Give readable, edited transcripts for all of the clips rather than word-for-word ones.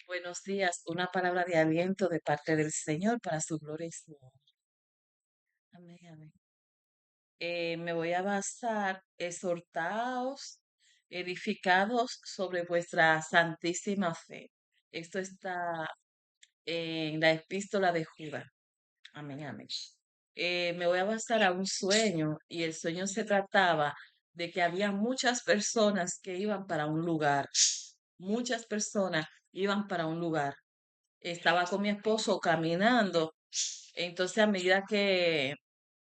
Buenos días, una palabra de aliento de parte del Señor para su gloria y su honra. Amén, amén. Me voy a basar, exhortaos, edificados sobre vuestra santísima fe. Esto está en la epístola de Judas. Amén, amén. Me voy a basar a un sueño y el sueño se trataba de que había muchas personas que iban para un lugar. Muchas personas iban para un lugar. Estaba con mi esposo caminando, entonces a medida que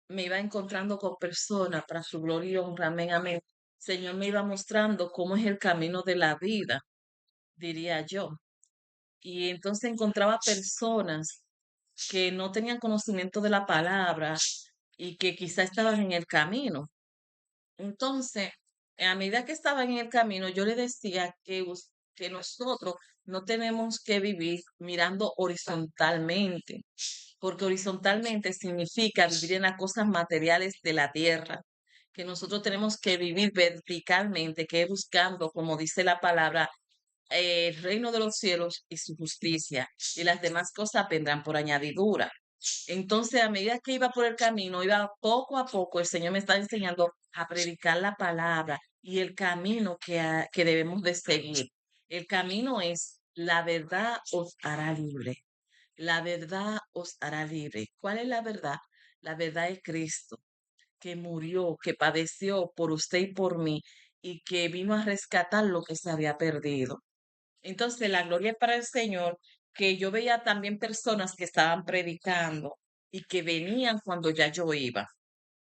me iba encontrando con personas para su gloria y honra, amén, amén, Señor me iba mostrando cómo es el camino de la vida, diría yo. Y entonces encontraba personas que no tenían conocimiento de la palabra y que quizá estaban en el camino. Entonces, a medida que estaba en el camino, yo le decía que nosotros no tenemos que vivir mirando horizontalmente, porque horizontalmente significa vivir en las cosas materiales de la tierra, que nosotros tenemos que vivir verticalmente, que es buscando, como dice la palabra, el reino de los cielos y su justicia, y las demás cosas vendrán por añadidura. Entonces, a medida que iba por el camino, iba poco a poco, el Señor me está enseñando a predicar la palabra y el camino que debemos de seguir. El camino es: la verdad os hará libre. La verdad os hará libre. ¿Cuál es la verdad? La verdad es Cristo, que murió, que padeció por usted y por mí, y que vino a rescatar lo que se había perdido. Entonces, la gloria es para el Señor, que yo veía también personas que estaban predicando y que venían cuando ya yo iba.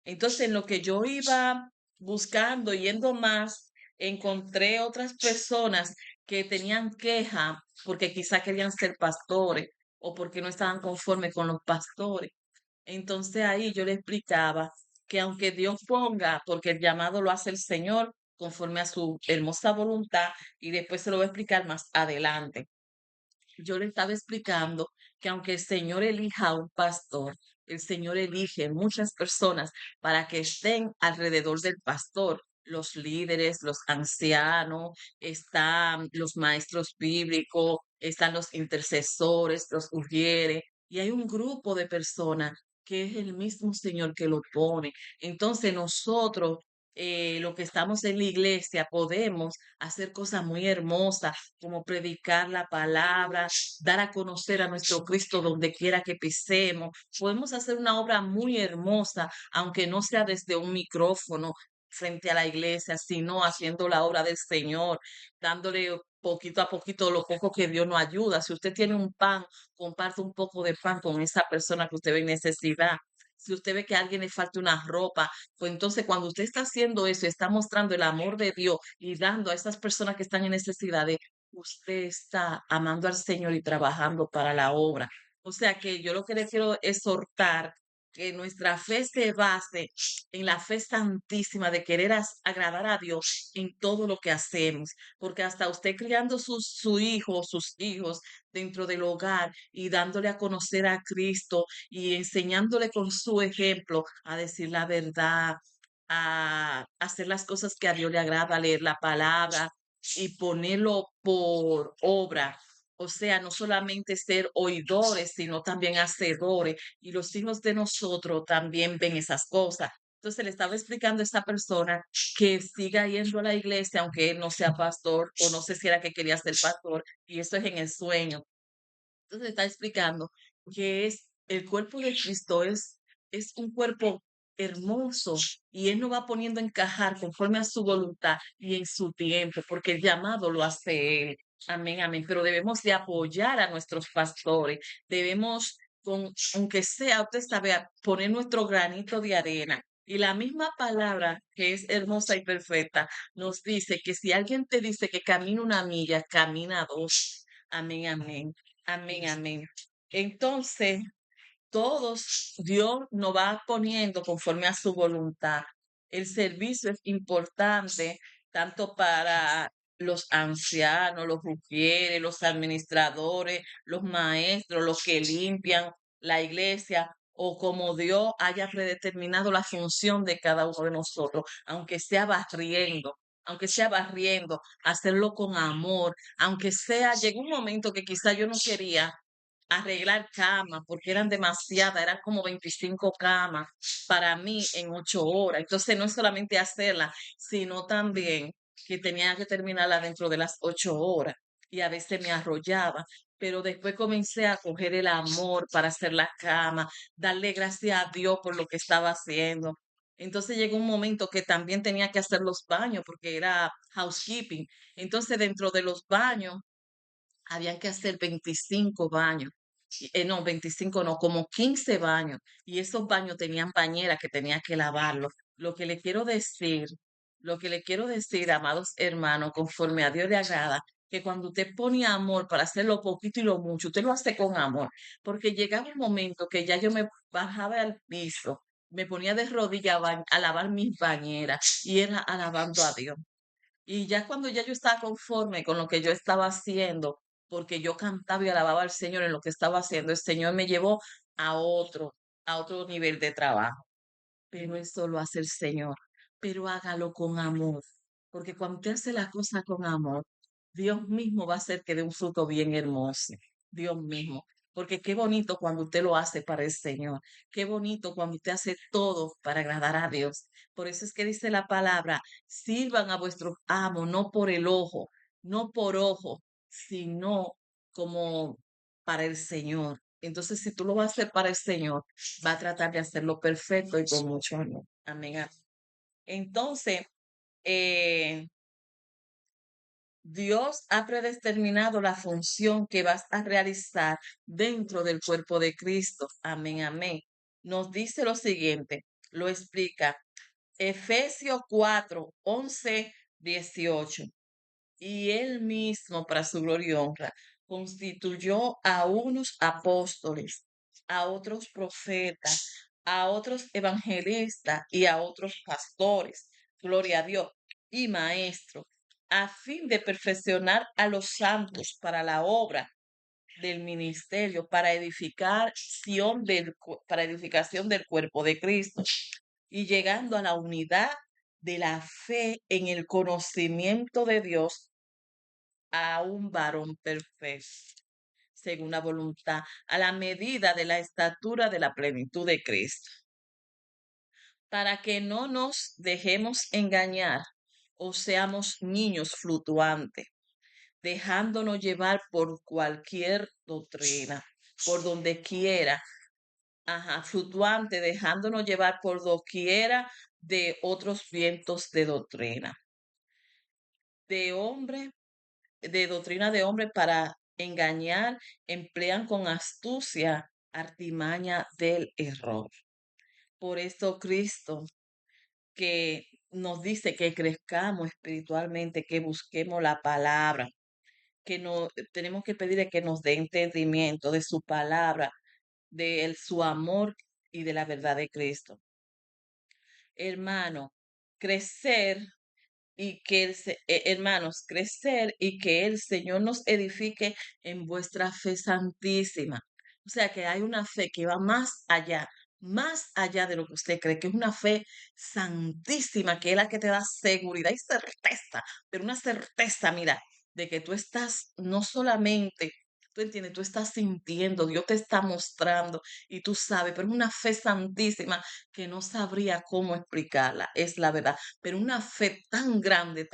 Entonces, en lo que yo iba buscando, yendo más, encontré otras personas que tenían queja porque quizá querían ser pastores o porque no estaban conformes con los pastores. Entonces ahí yo le explicaba que aunque Dios ponga, porque el llamado lo hace el Señor conforme a su hermosa voluntad, y después se lo voy a explicar más adelante. Yo le estaba explicando que aunque el Señor elija a un pastor, el Señor elige muchas personas para que estén alrededor del pastor. Los líderes, los ancianos, están los maestros bíblicos, están los intercesores, los ujieres, y hay un grupo de personas que es el mismo Señor que lo pone. Entonces nosotros, los que estamos en la iglesia, podemos hacer cosas muy hermosas como predicar la palabra, dar a conocer a nuestro Cristo donde quiera que pisemos. Podemos hacer una obra muy hermosa, aunque no sea desde un micrófono frente a la iglesia, sino haciendo la obra del Señor, dándole poquito a poquito lo poco que Dios nos ayuda. Si usted tiene un pan, comparte un poco de pan con esa persona que usted ve en necesidad. Si usted ve que a alguien le falta una ropa, pues entonces cuando usted está haciendo eso, está mostrando el amor de Dios y dando a esas personas que están en necesidad, usted está amando al Señor y trabajando para la obra. O sea que yo lo que le quiero exhortar, que nuestra fe se base en la fe santísima de querer agradar a Dios en todo lo que hacemos, porque hasta usted criando su hijo, sus hijos dentro del hogar y dándole a conocer a Cristo y enseñándole con su ejemplo a decir la verdad, a hacer las cosas que a Dios le agrada, a leer la palabra y ponerlo por obra. O sea, no solamente ser oidores, sino también hacedores. Y los hijos de nosotros también ven esas cosas. Entonces le estaba explicando a esa persona que siga yendo a la iglesia, aunque él no sea pastor o no sé si era que quería ser pastor, y eso es en el sueño. Entonces está explicando que es el cuerpo de Cristo es un cuerpo hermoso y Él nos va poniendo a encajar conforme a su voluntad y en su tiempo, porque el llamado lo hace Él. Amén, amén. Pero debemos de apoyar a nuestros pastores. Debemos, aunque sea, usted sabe, poner nuestro granito de arena. Y la misma palabra, que es hermosa y perfecta, nos dice que si alguien te dice que camina una milla, camina dos. Amén, amén. Amén, amén. Entonces, todos Dios nos va poniendo conforme a su voluntad. El servicio es importante tanto para los ancianos, los mujeres, los administradores, los maestros, los que limpian la iglesia, o como Dios haya predeterminado la función de cada uno de nosotros, aunque sea barriendo, aunque sea barriendo, hacerlo con amor, aunque sea, llegó un momento que quizá yo no quería arreglar camas porque eran demasiadas, eran como 25 camas para mí en 8 horas. Entonces no es solamente hacerla, sino también que tenía que terminarla dentro de las 8 horas y a veces me arrollaba. Pero después comencé a coger el amor para hacer la cama, darle gracias a Dios por lo que estaba haciendo. Entonces llegó un momento que también tenía que hacer los baños porque era housekeeping. Entonces dentro de los baños habían que hacer 25 baños. No, 25 no, como 15 baños. Y esos baños tenían bañera que tenía que lavarlos. Lo que le quiero decir, lo que le quiero decir, amados hermanos, conforme a Dios le agrada, que cuando usted pone amor para hacer lo poquito y lo mucho, usted lo hace con amor. Porque llegaba un momento que ya yo me bajaba al piso, me ponía de rodillas a lavar mis bañeras y era alabando a Dios. Y ya cuando ya yo estaba conforme con lo que yo estaba haciendo, porque yo cantaba y alababa al Señor en lo que estaba haciendo, el Señor me llevó a otro nivel de trabajo. Pero eso lo hace el Señor, pero hágalo con amor, porque cuando usted hace las cosas con amor, Dios mismo va a hacer que dé un fruto bien hermoso, Dios mismo, porque qué bonito cuando usted lo hace para el Señor, qué bonito cuando usted hace todo para agradar a Dios. Por eso es que dice la palabra, sirvan a vuestros amos, no por el ojo, no por ojo, sino como para el Señor. Entonces, si tú lo vas a hacer para el Señor, va a tratar de hacerlo perfecto y con mucho amor. Amén. Entonces, eh, Dios ha predeterminado la función que vas a realizar dentro del cuerpo de Cristo. Amén, amén. Nos dice lo siguiente, lo explica Efesios 4:11-18. Y él mismo, para su gloria y honra, constituyó a unos apóstoles, a otros profetas, a otros evangelistas y a otros pastores, gloria a Dios, y maestros, a fin de perfeccionar a los santos para la obra del ministerio, para edificación del cuerpo de Cristo, y llegando a la unidad de la fe en el conocimiento de Dios a un varón perfecto, según la voluntad, a la medida de la estatura de la plenitud de Cristo, para que no nos dejemos engañar o seamos niños fluctuantes, dejándonos llevar por cualquier doctrina, por donde quiera, fluctuante, dejándonos llevar por doquiera de otros vientos de doctrina, de hombre de doctrina de hombre para engañar, emplean con astucia artimaña del error. Por esto Cristo que nos dice que crezcamos espiritualmente, que busquemos la palabra, que no tenemos que pedirle que nos dé entendimiento de su palabra, su amor y de la verdad de Cristo. Hermano, crecer y que hermanos, crecer y que el Señor nos edifique en vuestra fe santísima. O sea que hay una fe que va más allá de lo que usted cree, que es una fe santísima, que es la que te da seguridad y certeza, pero una certeza, mira, de que tú estás no solamente, tú entiendes, tú estás sintiendo, Dios te está mostrando y tú sabes, pero es una fe santísima que no sabría cómo explicarla, es la verdad, pero una fe tan grande,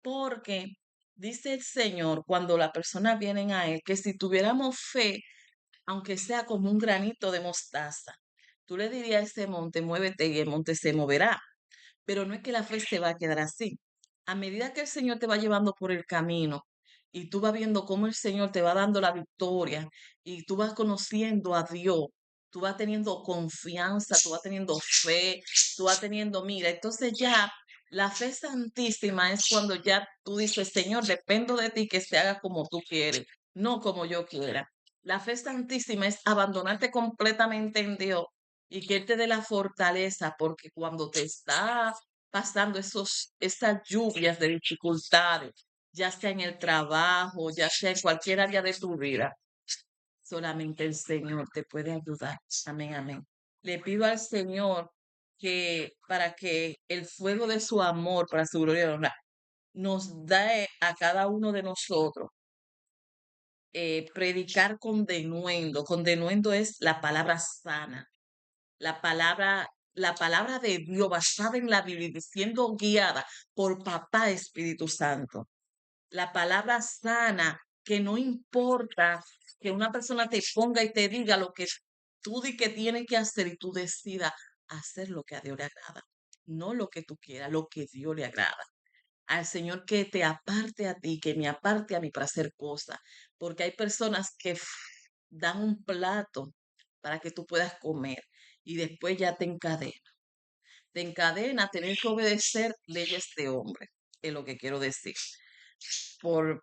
porque dice el Señor cuando las personas vienen a Él, que si tuviéramos fe, aunque sea como un granito de mostaza, tú le dirías a ese monte, muévete y el monte se moverá. Pero no es que la fe se va a quedar así. A medida que el Señor te va llevando por el camino y tú vas viendo cómo el Señor te va dando la victoria y tú vas conociendo a Dios, tú vas teniendo confianza, tú vas teniendo fe, tú vas teniendo, mira, entonces ya la fe santísima es cuando ya tú dices, Señor, dependo de ti que se haga como tú quieres, no como yo quiera. La fe santísima es abandonarte completamente en Dios y que Él te dé la fortaleza, porque cuando te está pasando esas lluvias de dificultades, ya sea en el trabajo, ya sea en cualquier área de tu vida, solamente el Señor te puede ayudar. Amén, amén. Le pido al Señor que para que el fuego de su amor, para su gloria y honra, nos da a cada uno de nosotros predicar con denuendo. Con denuendo es la palabra sana, la palabra de Dios basada en la Biblia y siendo guiada por Papá Espíritu Santo. La palabra sana, que no importa que una persona te ponga y te diga lo que tú di que tienes que hacer y tú decidas hacer lo que a Dios le agrada, no lo que tú quieras, lo que Dios le agrada. Al Señor que te aparte a ti, que me aparte a mí para hacer cosas, porque hay personas que dan un plato para que tú puedas comer y después ya te encadena a tener que obedecer leyes de hombre, es lo que quiero decir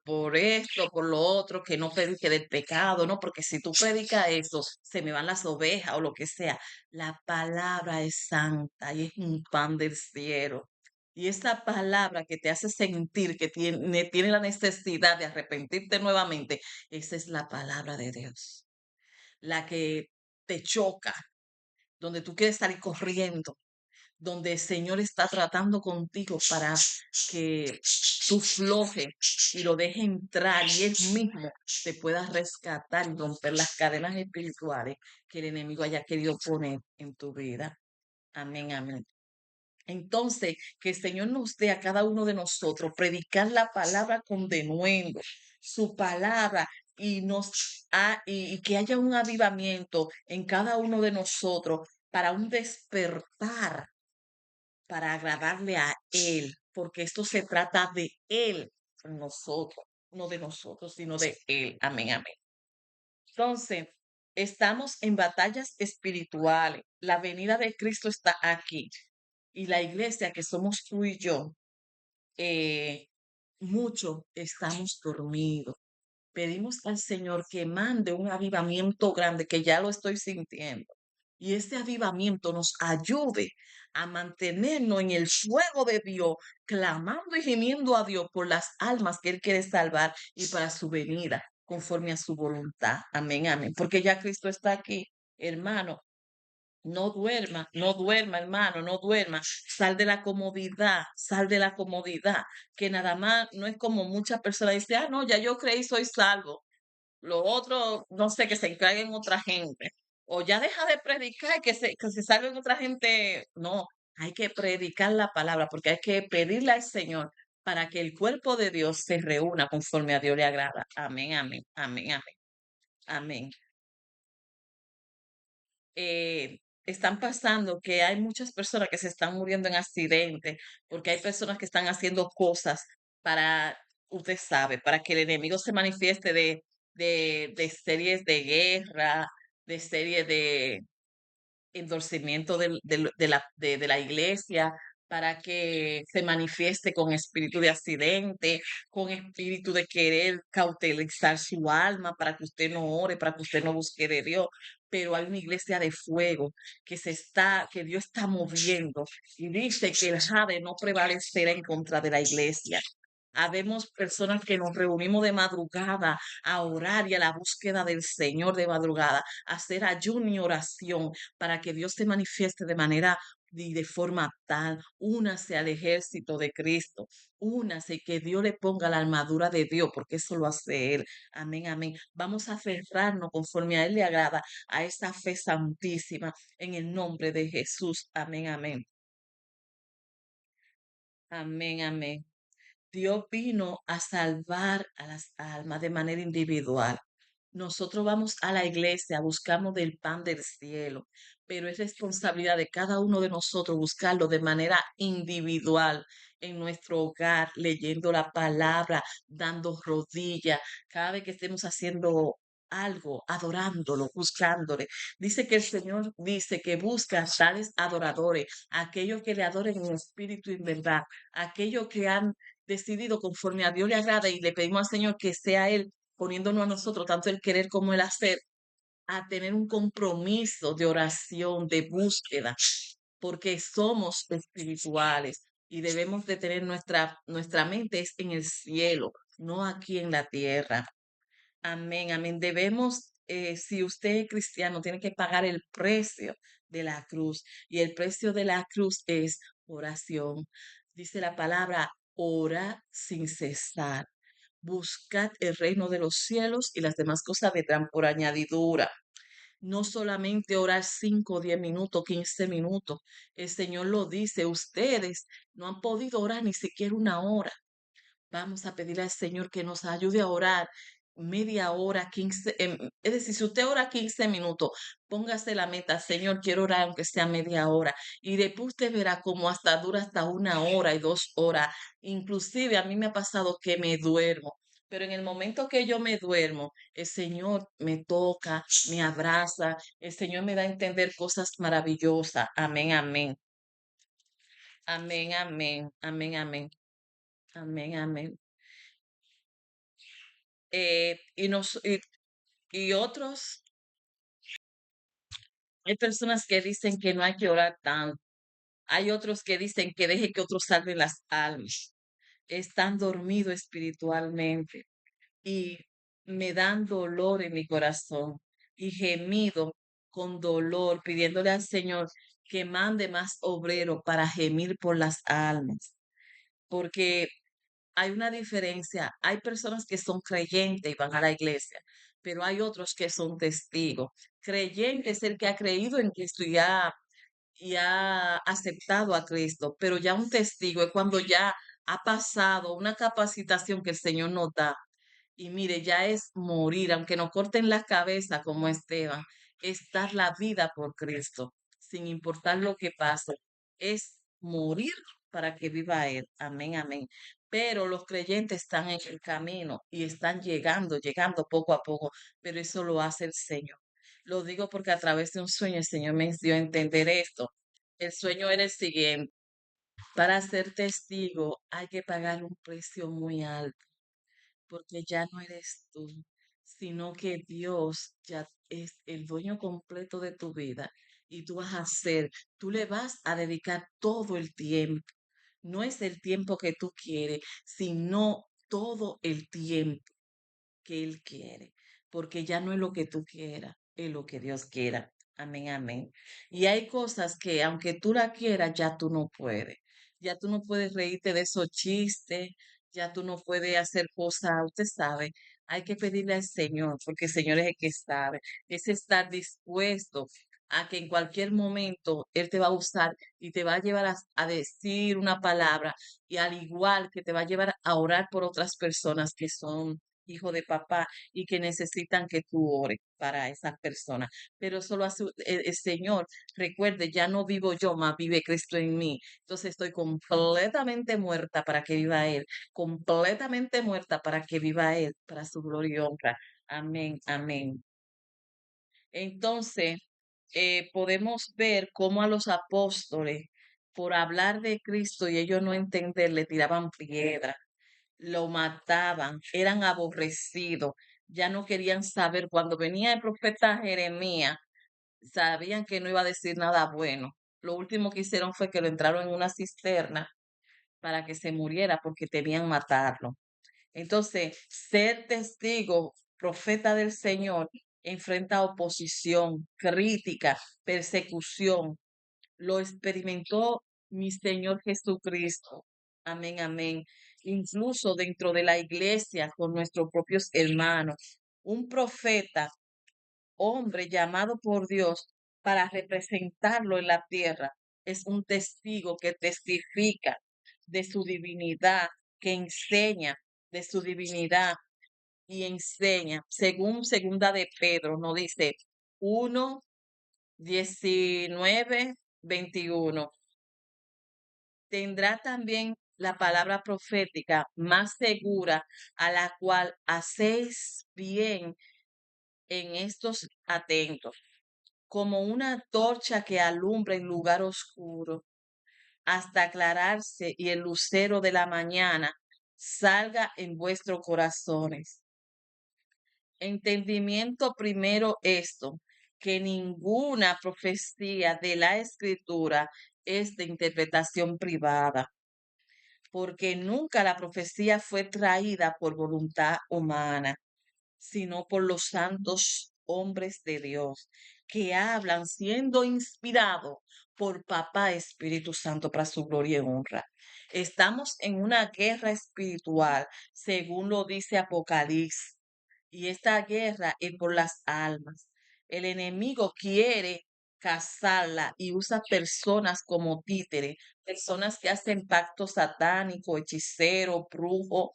por esto, por lo otro, que no predique del pecado, ¿no? Porque si tú predicas eso, se me van las ovejas o lo que sea. La palabra es santa y es un pan del cielo. Y esa palabra que te hace sentir que tiene la necesidad de arrepentirte nuevamente, esa es la palabra de Dios. La que te choca, donde tú quieres salir corriendo, donde el Señor está tratando contigo para que tú flojes y lo deje entrar y Él mismo te pueda rescatar y romper las cadenas espirituales que el enemigo haya querido poner en tu vida. Amén, amén. Entonces, que el Señor nos dé a cada uno de nosotros predicar la palabra con denuendo, su palabra, y que haya un avivamiento en cada uno de nosotros para un despertar para agradarle a Él, porque esto se trata de Él en nosotros, no de nosotros, sino de Él. Amén, amén. Entonces, estamos en batallas espirituales. La venida de Cristo está aquí. Y la iglesia que somos tú y yo, eh, mucho estamos dormidos. Pedimos al Señor que mande un avivamiento grande, que ya lo estoy sintiendo. Y ese avivamiento nos ayude a mantenernos en el fuego de Dios, clamando y gimiendo a Dios por las almas que Él quiere salvar y para su venida, conforme a su voluntad. Amén, amén. Porque ya Cristo está aquí, hermano. No duerma, no duerma, hermano, no duerma. Sal de la comodidad, que nada más no es como muchas personas dicen, ah, no, ya yo creí, soy salvo. Lo otro, no sé, que se encarguen otra gente. O ya deja de predicar y que se salven otra gente. No, hay que predicar la palabra porque hay que pedirle al Señor para que el cuerpo de Dios se reúna conforme a Dios le agrada. Amén, amén, amén, amén, amén. Están pasando que hay muchas personas que se están muriendo en accidentes, porque hay personas que están haciendo cosas para, usted sabe, para que el enemigo se manifieste de series de guerra, de series de, endorsamiento de la iglesia para que se manifieste con espíritu de accidente, con espíritu de querer cautelizar su alma para que usted no ore, para que usted no busque de Dios. Pero hay una iglesia de fuego que Dios está moviendo y dice que el jade no prevalecerá en contra de la iglesia. Habemos personas que nos reunimos de madrugada a orar y a la búsqueda del Señor de madrugada, a hacer ayuno y oración para que Dios se manifieste de manera y de forma tal. Únase al ejército de Cristo, únase y que Dios le ponga la armadura de Dios, porque eso lo hace Él. Amén, amén. Vamos a aferrarnos conforme a Él le agrada, a esa fe santísima, en el nombre de Jesús. Amén, amén. Amén, amén. Dios vino a salvar a las almas de manera individual. Nosotros vamos a la iglesia, buscamos del pan del cielo, pero es responsabilidad de cada uno de nosotros buscarlo de manera individual en nuestro hogar, leyendo la palabra, dando rodillas, cada vez que estemos haciendo algo, adorándolo, buscándole. Dice que el Señor dice que busca a tales adoradores, aquellos que le adoren en espíritu y en verdad, aquellos que han decidido conforme a Dios le agrada y le pedimos al Señor que sea Él poniéndonos a nosotros, tanto el querer como el hacer, a tener un compromiso de oración, de búsqueda, porque somos espirituales y debemos de tener nuestra mente es en el cielo, no aquí en la tierra. Amén, amén. Debemos, si usted es cristiano, tiene que pagar el precio de la cruz y el precio de la cruz es oración. Dice la palabra, Ora sin cesar. Buscad el reino de los cielos y las demás cosas vendrán por añadidura. No solamente orar 5, 10 minutos, 15 minutos. El Señor lo dice, ustedes no han podido orar ni siquiera una hora. Vamos a pedirle al Señor que nos ayude a orar media hora, 15, es decir, si usted ora 15 minutos, póngase la meta, Señor, quiero orar aunque sea media hora. Y después usted verá cómo hasta dura hasta 1 hora y 2 horas. Inclusive a mí me ha pasado que me duermo. Pero en el momento que yo me duermo, el Señor me toca, me abraza, el Señor me da a entender cosas maravillosas. Amén, amén. Amén, amén, amén, amén, amén, amén. Y, y otros, hay personas que dicen que no hay que orar tanto. Hay otros que dicen que deje que otros salven las almas. Están dormidos espiritualmente y me dan dolor en mi corazón y gemido con dolor, pidiéndole al Señor que mande más obreros para gemir por las almas. Porque hay una diferencia. Hay personas que son creyentes y van a la iglesia, pero hay otros que son testigos. Creyente es el que ha creído en Cristo y ha aceptado a Cristo, pero ya un testigo es cuando ya ha pasado una capacitación que el Señor nos da. Y mire, ya es morir, aunque nos corten la cabeza como Esteban, es dar la vida por Cristo, sin importar lo que pase. Es morir para que viva Él. Amén, amén. Pero los creyentes están en el camino y están llegando, llegando poco a poco, pero eso lo hace el Señor. Lo digo porque a través de un sueño el Señor me dio a entender esto. El sueño era el siguiente. Para ser testigo hay que pagar un precio muy alto porque ya no eres tú, sino que Dios ya es el dueño completo de tu vida y tú vas a hacer, tú le vas a dedicar todo el tiempo. No es el tiempo que tú quieres, sino todo el tiempo que Él quiere, porque ya no es lo que tú quieras, es lo que Dios quiera. Amén, amén. Y hay cosas que aunque tú la quieras, ya tú no puedes. Ya tú no puedes reírte de esos chistes, ya tú no puedes hacer cosas, usted sabe, hay que pedirle al Señor, porque el Señor es el que sabe. Es estar dispuesto a que en cualquier momento Él te va a usar y te va a llevar a decir una palabra y al igual que te va a llevar a orar por otras personas que son hijo de papá y que necesitan que tú ores para esas personas. Pero solo hace el Señor, recuerde, ya no vivo yo, más vive Cristo en mí. Entonces estoy completamente muerta para que viva Él, completamente muerta para que viva Él, para su gloria y honra. Amén, amén. Entonces, podemos ver cómo a los apóstoles, por hablar de Cristo y ellos no entender, le tiraban piedra, lo mataban, eran aborrecidos, ya no querían saber. Cuando venía el profeta Jeremías, sabían que no iba a decir nada bueno. Lo último que hicieron fue que lo entraron en una cisterna para que se muriera porque temían matarlo. Entonces, ser testigo, profeta del Señor, enfrenta oposición, crítica, persecución. Lo experimentó mi Señor Jesucristo. Amén, amén. Incluso dentro de la iglesia con nuestros propios hermanos. Un profeta, hombre llamado por Dios para representarlo en la tierra, es un testigo que testifica de su divinidad, que enseña de su divinidad y enseña, según segunda de Pedro, nos dice 1:19-21. Tendrá también la palabra profética más segura, a la cual hacéis bien en estos atentos, como una torcha que alumbra en lugar oscuro, hasta aclararse y el lucero de la mañana salga en vuestros corazones. Entendimiento primero esto, que ninguna profecía de la Escritura es de interpretación privada, porque nunca la profecía fue traída por voluntad humana, sino por los santos hombres de Dios que hablan siendo inspirados por Papá Espíritu Santo para su gloria y honra. Estamos en una guerra espiritual, según lo dice Apocalipsis, y esta guerra es por las almas. El enemigo quiere cazarla y usa personas como títere, personas que hacen pacto satánico, hechicero, brujo.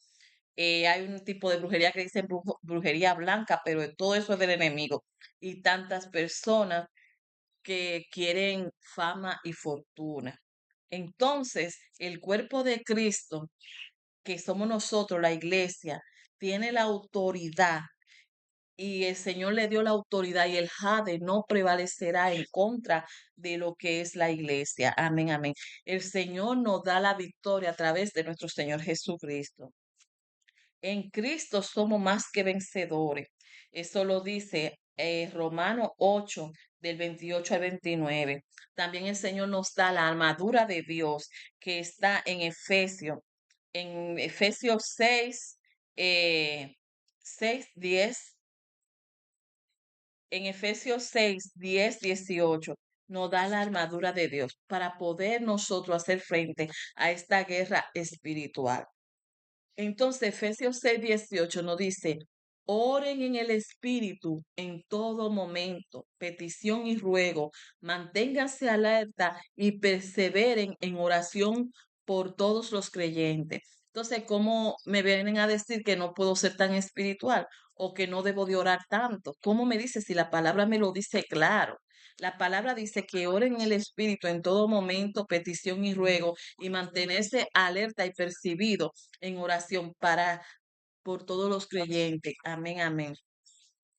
Hay un tipo de brujería que dicen brujería blanca, pero todo eso es del enemigo. Y tantas personas que quieren fama y fortuna. Entonces, el cuerpo de Cristo, que somos nosotros, la iglesia, tiene la autoridad y el Señor le dio la autoridad y el jade no prevalecerá en contra de lo que es la iglesia. Amén, amén. El Señor nos da la victoria a través de nuestro Señor Jesucristo. En Cristo somos más que vencedores. Eso lo dice Romanos 8, del 28 al 29. También el Señor nos da la armadura de Dios que está en Efesios 6, 6, 10, en Efesios 6, 10, 18. Nos da la armadura de Dios para poder nosotros hacer frente a esta guerra espiritual. Entonces, Efesios 6:18 nos dice, oren en el Espíritu en todo momento, petición y ruego, manténganse alerta y perseveren en oración por todos los creyentes. Entonces, ¿cómo me vienen a decir que no puedo ser tan espiritual o que no debo de orar tanto? ¿Cómo me dice si la palabra me lo dice claro? La palabra dice que oren en el Espíritu en todo momento, petición y ruego, y mantenerse alerta y percibido en oración por todos los creyentes. Amén, amén.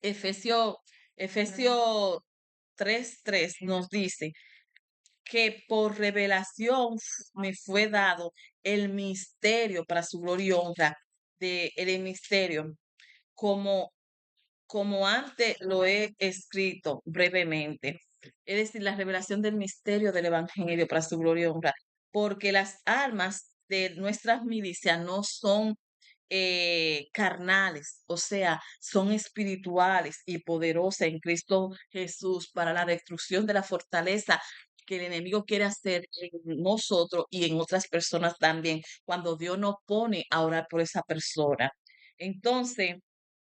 Efesios, Efesios 3:3 nos dice que por revelación me fue dado el misterio para su gloria y honra de el misterio, como como antes lo he escrito brevemente, es decir, la revelación del misterio del Evangelio para su gloria y honra, porque las armas de nuestras milicias no son carnales, o sea, son espirituales y poderosas en Cristo Jesús para la destrucción de la fortaleza que el enemigo quiere hacer en nosotros y en otras personas también, cuando Dios nos pone a orar por esa persona. Entonces,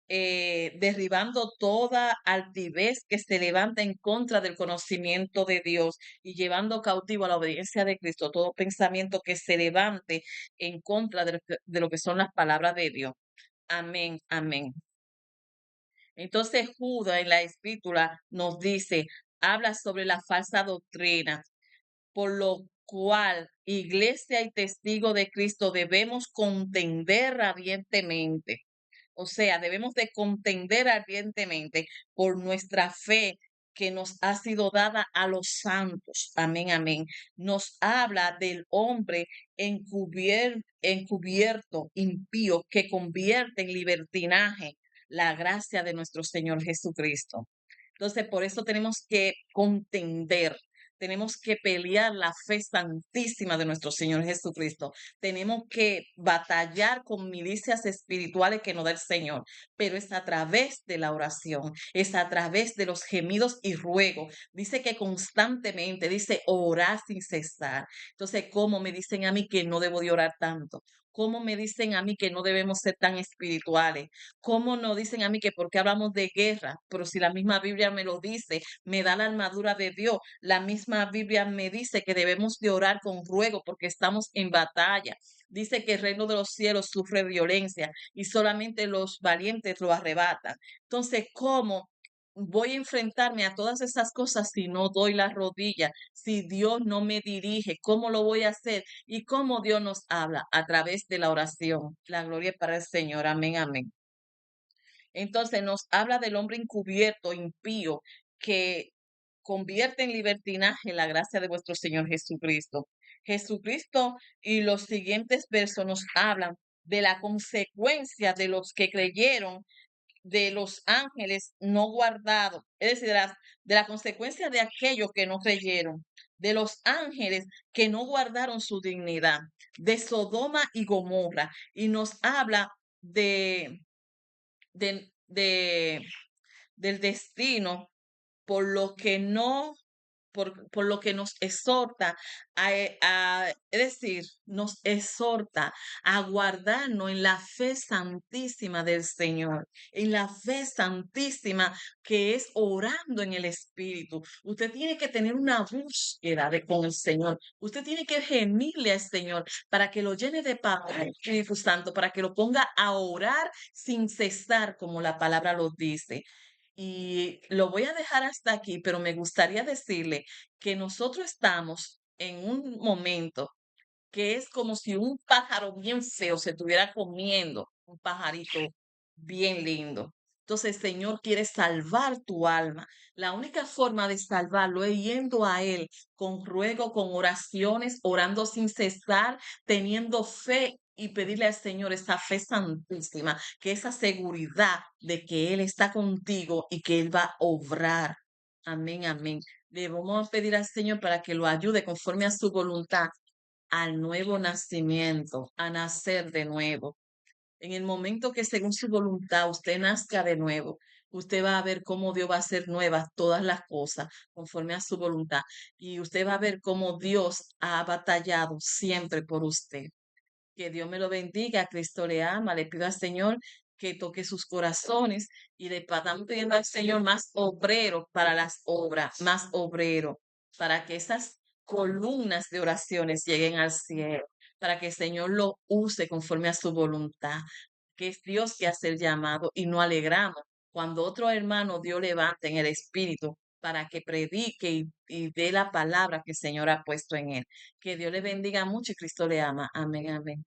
derribando toda altivez que se levanta en contra del conocimiento de Dios y llevando cautivo a la obediencia de Cristo todo pensamiento que se levante en contra de lo que son las palabras de Dios. Amén, amén. Entonces Judas en la escritura nos dice, habla sobre la falsa doctrina, por lo cual iglesia y testigo de Cristo debemos contender ardientemente. O sea, debemos de contender ardientemente por nuestra fe que nos ha sido dada a los santos. Amén, amén. Nos habla del hombre encubierto, impío, que convierte en libertinaje la gracia de nuestro Señor Jesucristo. Entonces, por eso tenemos que contender, tenemos que pelear la fe santísima de nuestro Señor Jesucristo. Tenemos que batallar con milicias espirituales que nos da el Señor, pero es a través de la oración, es a través de los gemidos y ruegos. Dice que constantemente, dice orar sin cesar. Entonces, ¿cómo me dicen a mí que no debo de orar tanto? ¿Cómo me dicen a mí que no debemos ser tan espirituales? ¿Cómo nos dicen a mí que por qué hablamos de guerra? Pero si la misma Biblia me lo dice, me da la armadura de Dios. La misma Biblia me dice que debemos de orar con ruego porque estamos en batalla. Dice que el reino de los cielos sufre violencia y solamente los valientes lo arrebatan. Entonces, ¿cómo voy a enfrentarme a todas esas cosas si no doy la rodilla? Si Dios no me dirige, ¿cómo lo voy a hacer? ¿Y cómo Dios nos habla? A través de la oración. La gloria es para el Señor. Amén, amén. Entonces nos habla del hombre encubierto, impío, que convierte en libertinaje la gracia de vuestro Señor Jesucristo. Jesucristo y los siguientes versos nos hablan de la consecuencia de los que creyeron, de los ángeles no guardados, es decir, de la consecuencia de aquellos que no creyeron, de los ángeles que no guardaron su dignidad, de Sodoma y Gomorra, y nos habla de del destino, por lo que no, por lo que nos exhorta es decir, nos exhorta a guardarnos en la fe santísima del Señor, en la fe santísima que es orando en el Espíritu. Usted tiene que tener una búsqueda con el Señor. Usted tiene que gemirle al Señor para que lo llene de poder, Espíritu Santo, para que lo ponga a orar sin cesar, como la palabra lo dice. Y lo voy a dejar hasta aquí, pero me gustaría decirle que nosotros estamos en un momento que es como si un pájaro bien feo se estuviera comiendo un pajarito bien lindo. Entonces el Señor quiere salvar tu alma. La única forma de salvarlo es yendo a Él con ruego, con oraciones, orando sin cesar, teniendo fe y pedirle al Señor esa fe santísima, que esa seguridad de que Él está contigo y que Él va a obrar. Amén, amén. Le vamos a pedir al Señor para que lo ayude conforme a su voluntad al nuevo nacimiento, a nacer de nuevo. En el momento que según su voluntad usted nazca de nuevo, usted va a ver cómo Dios va a hacer nuevas todas las cosas conforme a su voluntad. Y usted va a ver cómo Dios ha batallado siempre por usted. Que Dios me lo bendiga, Cristo le ama, le pido al Señor que toque sus corazones y le estamos pidiendo al Señor más obreros para las obras, más obreros, para que esas columnas de oraciones lleguen al cielo, para que el Señor lo use conforme a su voluntad, que es Dios que hace el llamado y nos alegramos cuando otro hermano Dios levante en el Espíritu para que predique y dé la palabra que el Señor ha puesto en él. Que Dios le bendiga mucho y Cristo le ama. Amén, amén.